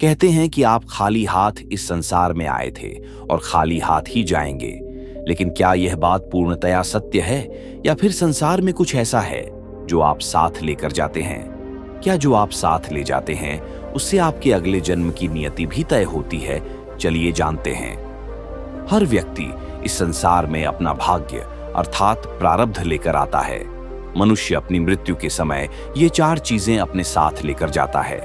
कहते हैं कि आप खाली हाथ इस संसार में आए थे और खाली हाथ ही जाएंगे। लेकिन क्या यह बात पूर्णतया सत्य है, या फिर संसार में कुछ ऐसा है जो आप साथ लेकर जाते हैं? क्या जो आप साथ ले जाते हैं उससे आपके अगले जन्म की नियति भी तय होती है? चलिए जानते हैं। हर व्यक्ति इस संसार में अपना भाग्य अर्थात प्रारब्ध लेकर आता है। मनुष्य अपनी मृत्यु के समय ये 4 चीजें अपने साथ लेकर जाता है।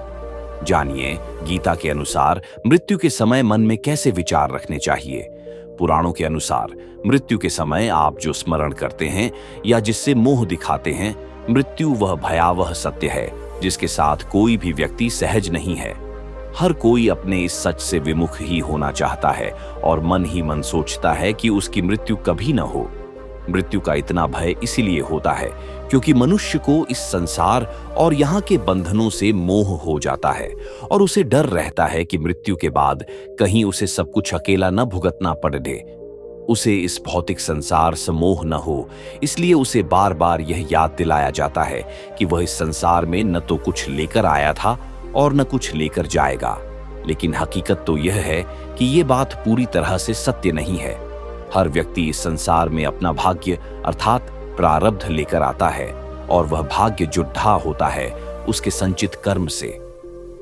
जानिए गीता के अनुसार मृत्यु के समय मन में कैसे विचार रखने चाहिए। पुराणों के अनुसार मृत्यु के समय आप जो स्मरण करते हैं या जिससे मोह दिखाते हैं, मृत्यु वह भयावह सत्य है जिसके साथ कोई भी व्यक्ति सहज नहीं है। हर कोई अपने इस सच से विमुख ही होना चाहता है और मन ही मन सोचता है कि उसकी मृत्यु कभी न हो। मृत्यु का इतना भय इसीलिए होता है क्योंकि मनुष्य को इस संसार और यहाँ के बंधनों से मोह हो जाता है और उसे डर रहता है कि मृत्यु के बाद कहीं उसे सब कुछ अकेला न भुगतना पड़े। उसे इस भौतिक संसार से मोह न हो, इसलिए उसे बार बार यह याद दिलाया जाता है कि वह इस संसार में न तो कुछ लेकर आया था और न कुछ लेकर जाएगा। लेकिन हकीकत तो यह है कि ये बात पूरी तरह से सत्य नहीं है। हर व्यक्ति इस संसार में अपना भाग्य अर्थात प्रारब्ध लेकर आता है और वह भाग्य जुड़ा होता है उसके संचित कर्म से।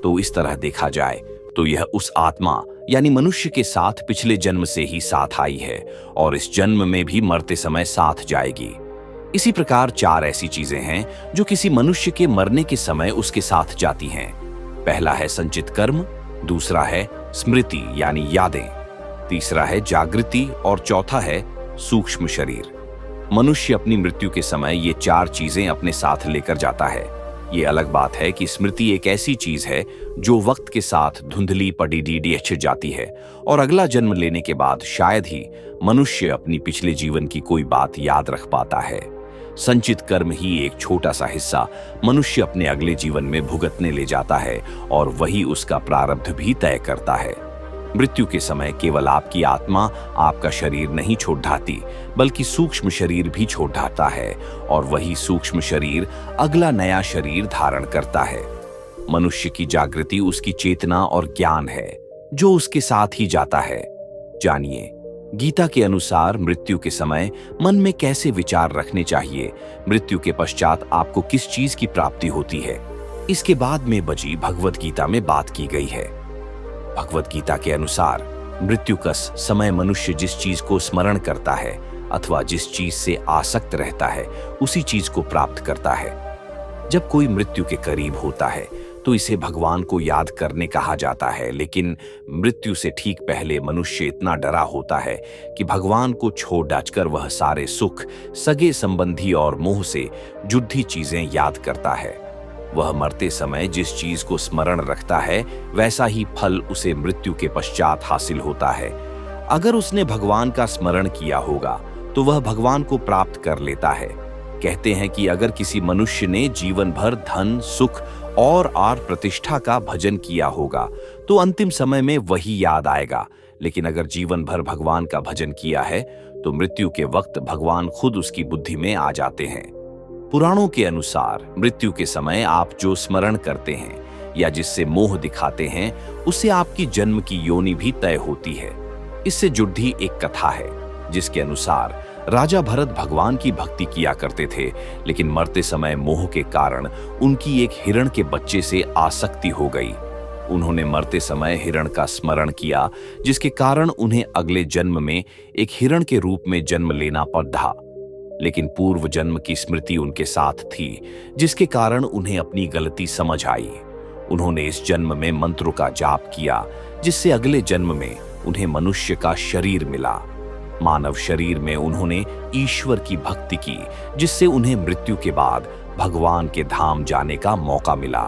तो इस तरह देखा जाए तो यह उस आत्मा यानी मनुष्य के साथ पिछले जन्म से ही साथ आई है और इस जन्म में भी मरते समय साथ जाएगी। इसी प्रकार 4 ऐसी चीजें हैं जो किसी मनुष्य के मरने के समय उसके साथ जाती हैं। पहला है संचित कर्म, दूसरा है स्मृति यानी यादें, तीसरा है जागृति और चौथा है सूक्ष्म शरीर। मनुष्य अपनी मृत्यु के समय ये 4 चीजें अपने साथ लेकर जाता है। ये अलग बात है कि स्मृति एक ऐसी चीज है जो वक्त के साथ धुंधली पड़ी डीडीएच जाती है और अगला जन्म लेने के बाद शायद ही मनुष्य अपनी पिछले जीवन की कोई बात याद रख पाता है। संचित कर्म ही एक छोटा सा हिस्सा मनुष्य अपने अगले जीवन में भुगतने ले जाता है और वही उसका प्रारब्ध भी तय करता है। मृत्यु के समय केवल आपकी आत्मा आपका शरीर नहीं छोड़ ढाती, बल्कि सूक्ष्म शरीर भी छोड़ ढाता है और वही सूक्ष्म शरीर अगला नया शरीर धारण करता है। मनुष्य की जागृति उसकी चेतना और ज्ञान है जो उसके साथ ही जाता है। जानिए गीता के अनुसार मृत्यु के समय मन में कैसे विचार रखने चाहिए, मृत्यु के पश्चात आपको किस चीज की प्राप्ति होती है, इसके बाद में बची भगवत गीता में बात की गई है। भगवत गीता के अनुसार मृत्यु का समय मनुष्य जिस चीज को स्मरण करता है अथवा जिस चीज से आसक्त रहता है उसी चीज को प्राप्त करता है। जब कोई मृत्यु के करीब होता है तो इसे भगवान को याद करने कहा जाता है, लेकिन मृत्यु से ठीक पहले मनुष्य इतना डरा होता है कि भगवान को छोड़ डाचकर वह सारे सुख, सगे संबंधी और मोह से जुड़ी चीजें याद करता है। वह मरते समय जिस चीज को स्मरण रखता है वैसा ही फल उसे मृत्यु के पश्चात हासिल होता है। अगर उसने भगवान का स्मरण किया होगा तो वह भगवान को प्राप्त कर लेता है। कहते हैं कि अगर किसी मनुष्य ने जीवन भर धन, सुख और आर प्रतिष्ठा का भजन किया होगा तो अंतिम समय में वही याद आएगा, लेकिन अगर जीवन भर भगवान का भजन किया है तो मृत्यु के वक्त भगवान खुद उसकी बुद्धि में आ जाते हैं। पुराणों के अनुसार मृत्यु के समय आप जो स्मरण करते हैं या जिससे मोह दिखाते हैं उससे आपकी जन्म की योनि भी तय होती है। इससे जुड़ी एक कथा है जिसके अनुसार राजा भरत भगवान की भक्ति किया करते थे, लेकिन मरते समय मोह के कारण उनकी एक हिरण के बच्चे से आसक्ति हो गई। उन्होंने मरते समय हिरण का स्मरण किया जिसके कारण उन्हें अगले जन्म में एक हिरण के रूप में जन्म लेना पड़ा, लेकिन पूर्व जन्म की स्मृति उनके साथ थी जिसके कारण उन्हें अपनी गलती समझ आई। उन्होंने इस जन्म में मंत्रों का जाप किया जिससे अगले जन्म में उन्हें मनुष्य का शरीर मिला। मानव शरीर में उन्होंने ईश्वर की भक्ति की जिससे उन्हें मृत्यु के बाद भगवान के धाम जाने का मौका मिला।